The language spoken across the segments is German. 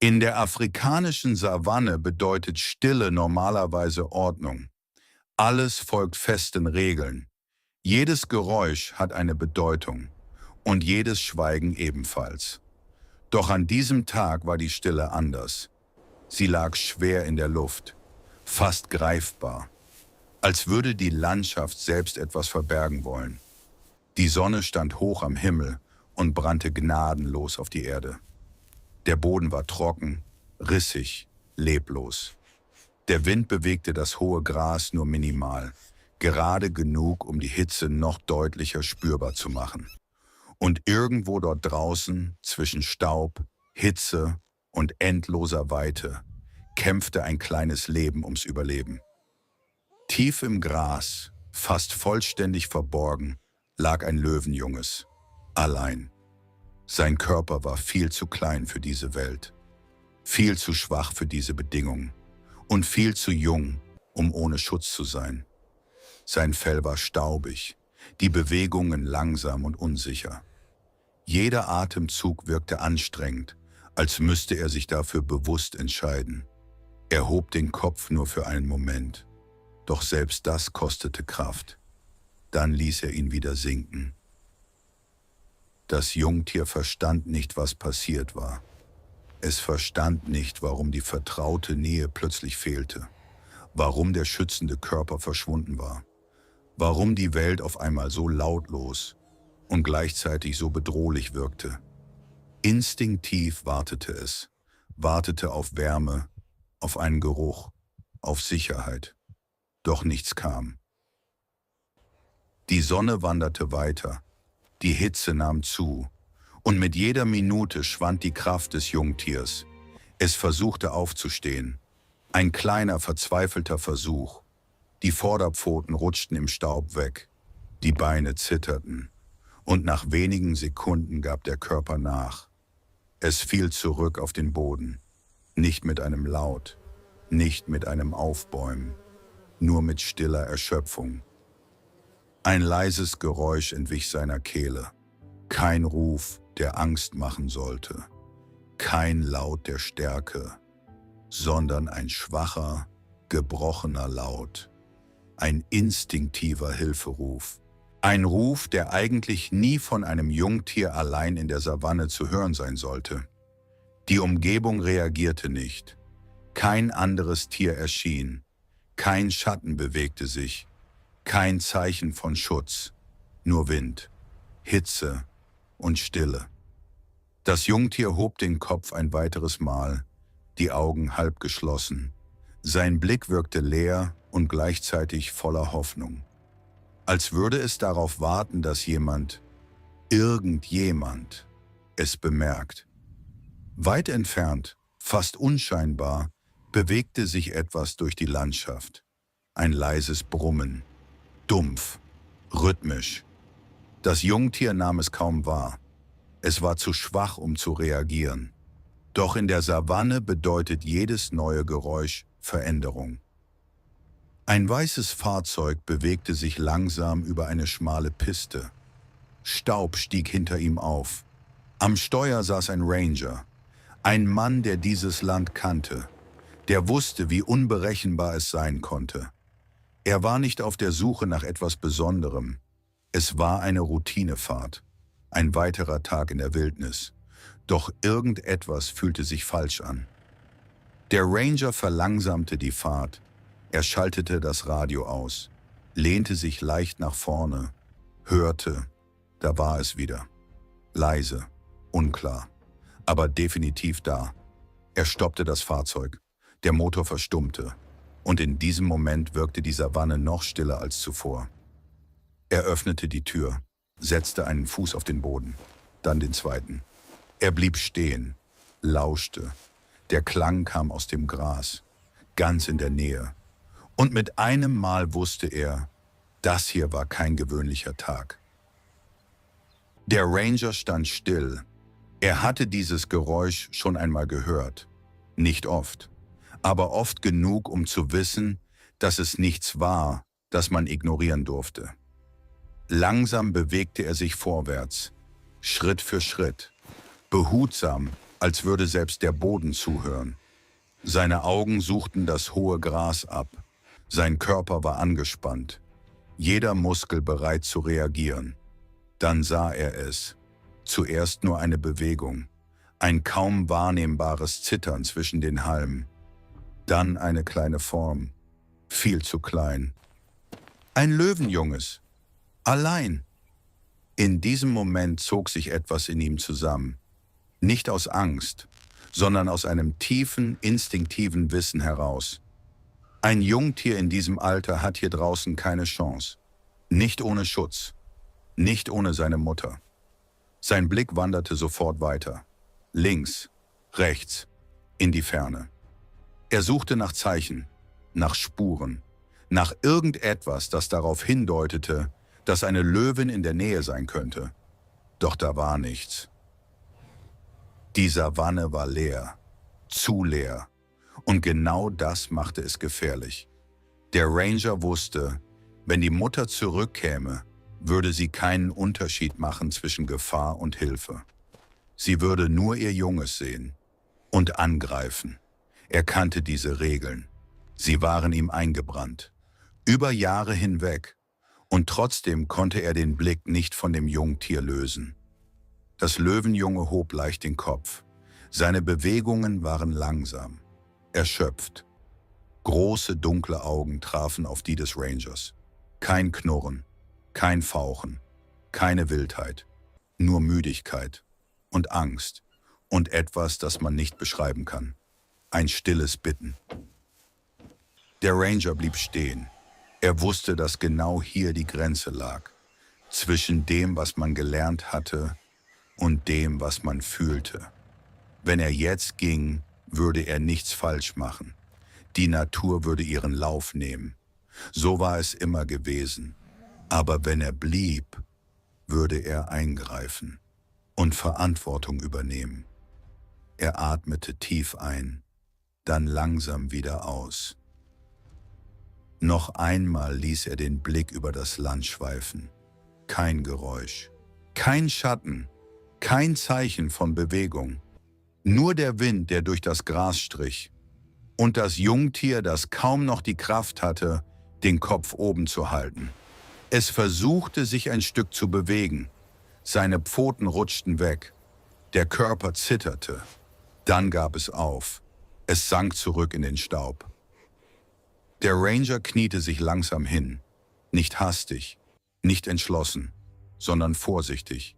In der afrikanischen Savanne bedeutet Stille normalerweise Ordnung. Alles folgt festen Regeln. Jedes Geräusch hat eine Bedeutung und jedes Schweigen ebenfalls. Doch an diesem Tag war die Stille anders. Sie lag schwer in der Luft, fast greifbar, als würde die Landschaft selbst etwas verbergen wollen. Die Sonne stand hoch am Himmel und brannte gnadenlos auf die Erde. Der Boden war trocken, rissig, leblos. Der Wind bewegte das hohe Gras nur minimal, gerade genug, um die Hitze noch deutlicher spürbar zu machen. Und irgendwo dort draußen, zwischen Staub, Hitze und endloser Weite, kämpfte ein kleines Leben ums Überleben. Tief im Gras, fast vollständig verborgen, lag ein Löwenjunges, allein. Sein Körper war viel zu klein für diese Welt, viel zu schwach für diese Bedingungen und viel zu jung, um ohne Schutz zu sein. Sein Fell war staubig, die Bewegungen langsam und unsicher. Jeder Atemzug wirkte anstrengend, als müsste er sich dafür bewusst entscheiden. Er hob den Kopf nur für einen Moment, doch selbst das kostete Kraft. Dann ließ er ihn wieder sinken. Das Jungtier verstand nicht, was passiert war. Es verstand nicht, warum die vertraute Nähe plötzlich fehlte, warum der schützende Körper verschwunden war, warum die Welt auf einmal so lautlos und gleichzeitig so bedrohlich wirkte. Instinktiv wartete es, wartete auf Wärme, auf einen Geruch, auf Sicherheit. Doch nichts kam. Die Sonne wanderte weiter, die Hitze nahm zu, und mit jeder Minute schwand die Kraft des Jungtiers. Es versuchte aufzustehen. Ein kleiner, verzweifelter Versuch. Die Vorderpfoten rutschten im Staub weg, die Beine zitterten, und nach wenigen Sekunden gab der Körper nach. Es fiel zurück auf den Boden, nicht mit einem Laut, nicht mit einem Aufbäumen, nur mit stiller Erschöpfung. Ein leises Geräusch entwich seiner Kehle, kein Ruf, der Angst machen sollte, kein Laut der Stärke, sondern ein schwacher, gebrochener Laut, ein instinktiver Hilferuf. Ein Ruf, der eigentlich nie von einem Jungtier allein in der Savanne zu hören sein sollte. Die Umgebung reagierte nicht. Kein anderes Tier erschien. Kein Schatten bewegte sich. Kein Zeichen von Schutz. Nur Wind, Hitze und Stille. Das Jungtier hob den Kopf ein weiteres Mal, die Augen halb geschlossen. Sein Blick wirkte leer und gleichzeitig voller Hoffnung. Als würde es darauf warten, dass irgendjemand, es bemerkt. Weit entfernt, fast unscheinbar, bewegte sich etwas durch die Landschaft. Ein leises Brummen, dumpf, rhythmisch. Das Jungtier nahm es kaum wahr. Es war zu schwach, um zu reagieren. Doch in der Savanne bedeutet jedes neue Geräusch Veränderung. Ein weißes Fahrzeug bewegte sich langsam über eine schmale Piste. Staub stieg hinter ihm auf. Am Steuer saß ein Ranger, ein Mann, der dieses Land kannte, der wusste, wie unberechenbar es sein konnte. Er war nicht auf der Suche nach etwas Besonderem. Es war eine Routinefahrt, ein weiterer Tag in der Wildnis. Doch irgendetwas fühlte sich falsch an. Der Ranger verlangsamte die Fahrt. Er schaltete das Radio aus, lehnte sich leicht nach vorne, hörte, da war es wieder. Leise, unklar, aber definitiv da. Er stoppte das Fahrzeug, der Motor verstummte, und in diesem Moment wirkte die Savanne noch stiller als zuvor. Er öffnete die Tür, setzte einen Fuß auf den Boden, dann den zweiten. Er blieb stehen, lauschte. Der Klang kam aus dem Gras, ganz in der Nähe. Und mit einem Mal wusste er, das hier war kein gewöhnlicher Tag. Der Ranger stand still. Er hatte dieses Geräusch schon einmal gehört. Nicht oft, aber oft genug, um zu wissen, dass es nichts war, das man ignorieren durfte. Langsam bewegte er sich vorwärts, Schritt für Schritt, behutsam, als würde selbst der Boden zuhören. Seine Augen suchten das hohe Gras ab. Sein Körper war angespannt, jeder Muskel bereit zu reagieren. Dann sah er es. Zuerst nur eine Bewegung, ein kaum wahrnehmbares Zittern zwischen den Halmen. Dann eine kleine Form, viel zu klein. Ein Löwenjunges, allein. In diesem Moment zog sich etwas in ihm zusammen. Nicht aus Angst, sondern aus einem tiefen, instinktiven Wissen heraus. Ein Jungtier in diesem Alter hat hier draußen keine Chance. Nicht ohne Schutz, nicht ohne seine Mutter. Sein Blick wanderte sofort weiter. Links, rechts, in die Ferne. Er suchte nach Zeichen, nach Spuren, nach irgendetwas, das darauf hindeutete, dass eine Löwin in der Nähe sein könnte. Doch da war nichts. Die Savanne war leer, zu leer. Und genau das machte es gefährlich. Der Ranger wusste, wenn die Mutter zurückkäme, würde sie keinen Unterschied machen zwischen Gefahr und Hilfe. Sie würde nur ihr Junges sehen und angreifen. Er kannte diese Regeln. Sie waren ihm eingebrannt. Über Jahre hinweg. Und trotzdem konnte er den Blick nicht von dem Jungtier lösen. Das Löwenjunge hob leicht den Kopf. Seine Bewegungen waren langsam, erschöpft. Große, dunkle Augen trafen auf die des Rangers. Kein Knurren, kein Fauchen, keine Wildheit, nur Müdigkeit und Angst und etwas, das man nicht beschreiben kann. Ein stilles Bitten. Der Ranger blieb stehen. Er wusste, dass genau hier die Grenze lag, zwischen dem, was man gelernt hatte, und dem, was man fühlte. Wenn er jetzt ging, würde er nichts falsch machen. Die Natur würde ihren Lauf nehmen. So war es immer gewesen. Aber wenn er blieb, würde er eingreifen und Verantwortung übernehmen. Er atmete tief ein, dann langsam wieder aus. Noch einmal ließ er den Blick über das Land schweifen. Kein Geräusch, kein Schatten, kein Zeichen von Bewegung. Nur der Wind, der durch das Gras strich. Und das Jungtier, das kaum noch die Kraft hatte, den Kopf oben zu halten. Es versuchte, sich ein Stück zu bewegen. Seine Pfoten rutschten weg. Der Körper zitterte. Dann gab es auf. Es sank zurück in den Staub. Der Ranger kniete sich langsam hin. Nicht hastig, nicht entschlossen, sondern vorsichtig.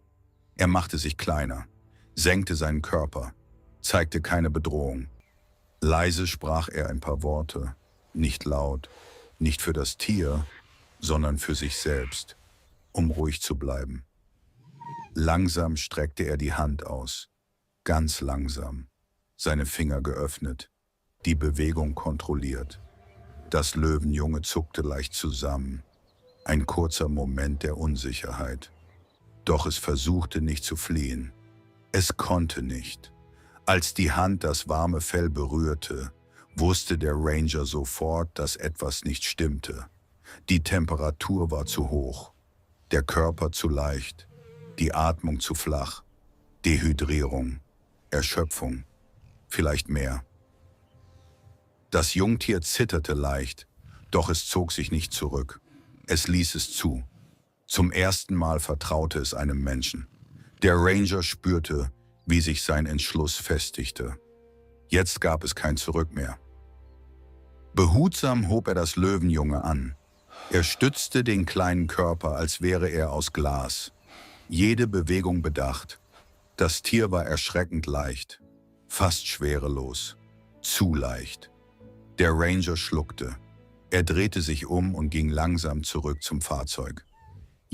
Er machte sich kleiner, senkte seinen Körper, zeigte keine Bedrohung. Leise sprach er ein paar Worte, nicht laut, nicht für das Tier, sondern für sich selbst, um ruhig zu bleiben. Langsam streckte er die Hand aus, ganz langsam, seine Finger geöffnet, die Bewegung kontrolliert. Das Löwenjunge zuckte leicht zusammen, ein kurzer Moment der Unsicherheit. Doch es versuchte nicht zu fliehen. Es konnte nicht. Als die Hand das warme Fell berührte, wusste der Ranger sofort, dass etwas nicht stimmte. Die Temperatur war zu hoch, der Körper zu leicht, die Atmung zu flach, Dehydrierung, Erschöpfung, vielleicht mehr. Das Jungtier zitterte leicht, doch es zog sich nicht zurück. Es ließ es zu. Zum ersten Mal vertraute es einem Menschen. Der Ranger spürte, wie sich sein Entschluss festigte. Jetzt gab es kein Zurück mehr. Behutsam hob er das Löwenjunge an. Er stützte den kleinen Körper, als wäre er aus Glas. Jede Bewegung bedacht. Das Tier war erschreckend leicht, fast schwerelos, zu leicht. Der Ranger schluckte. Er drehte sich um und ging langsam zurück zum Fahrzeug.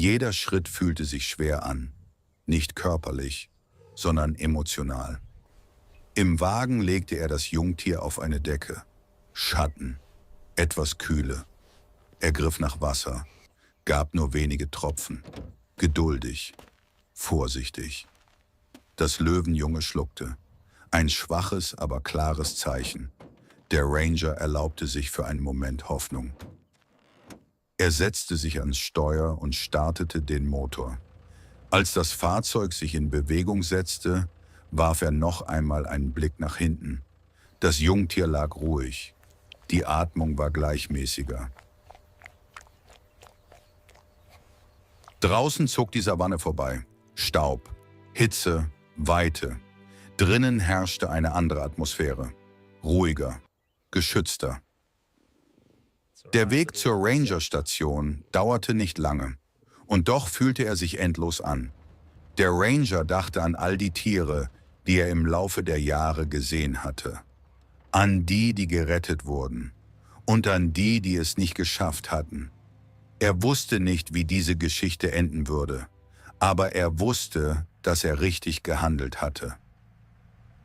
Jeder Schritt fühlte sich schwer an, nicht körperlich, sondern emotional. Im Wagen legte er das Jungtier auf eine Decke. Schatten, etwas Kühle. Er griff nach Wasser, gab nur wenige Tropfen. Geduldig, vorsichtig. Das Löwenjunge schluckte. Ein schwaches, aber klares Zeichen. Der Ranger erlaubte sich für einen Moment Hoffnung. Er setzte sich ans Steuer und startete den Motor. Als das Fahrzeug sich in Bewegung setzte, warf er noch einmal einen Blick nach hinten. Das Jungtier lag ruhig. Die Atmung war gleichmäßiger. Draußen zog die Savanne vorbei. Staub, Hitze, Weite. Drinnen herrschte eine andere Atmosphäre. Ruhiger, geschützter. Der Weg zur Ranger-Station dauerte nicht lange. Und doch fühlte er sich endlos an. Der Ranger dachte an all die Tiere, die er im Laufe der Jahre gesehen hatte. An die, die gerettet wurden. Und an die, die es nicht geschafft hatten. Er wusste nicht, wie diese Geschichte enden würde. Aber er wusste, dass er richtig gehandelt hatte.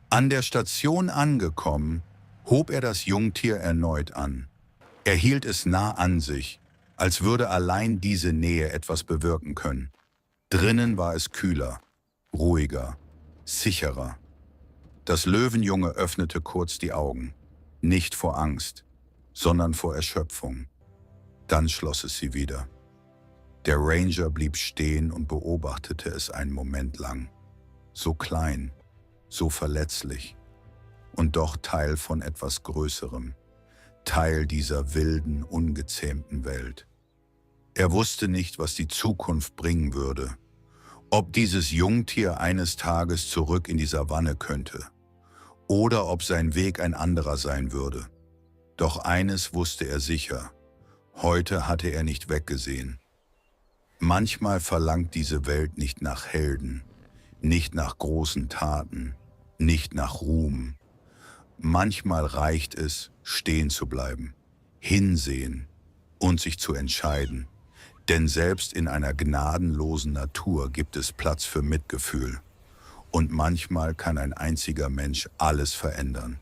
An der Station angekommen, hob er das Jungtier erneut an. Er hielt es nah an sich, als würde allein diese Nähe etwas bewirken können. Drinnen war es kühler, ruhiger, sicherer. Das Löwenjunge öffnete kurz die Augen, nicht vor Angst, sondern vor Erschöpfung. Dann schloss es sie wieder. Der Ranger blieb stehen und beobachtete es einen Moment lang. So klein, so verletzlich und doch Teil von etwas Größerem, Teil dieser wilden, ungezähmten Welt. Er wusste nicht, was die Zukunft bringen würde, ob dieses Jungtier eines Tages zurück in die Savanne könnte oder ob sein Weg ein anderer sein würde. Doch eines wusste er sicher: Heute hatte er nicht weggesehen. Manchmal verlangt diese Welt nicht nach Helden, nicht nach großen Taten, nicht nach Ruhm. Manchmal reicht es, stehen zu bleiben, hinsehen und sich zu entscheiden. Denn selbst in einer gnadenlosen Natur gibt es Platz für Mitgefühl. Und manchmal kann ein einziger Mensch alles verändern.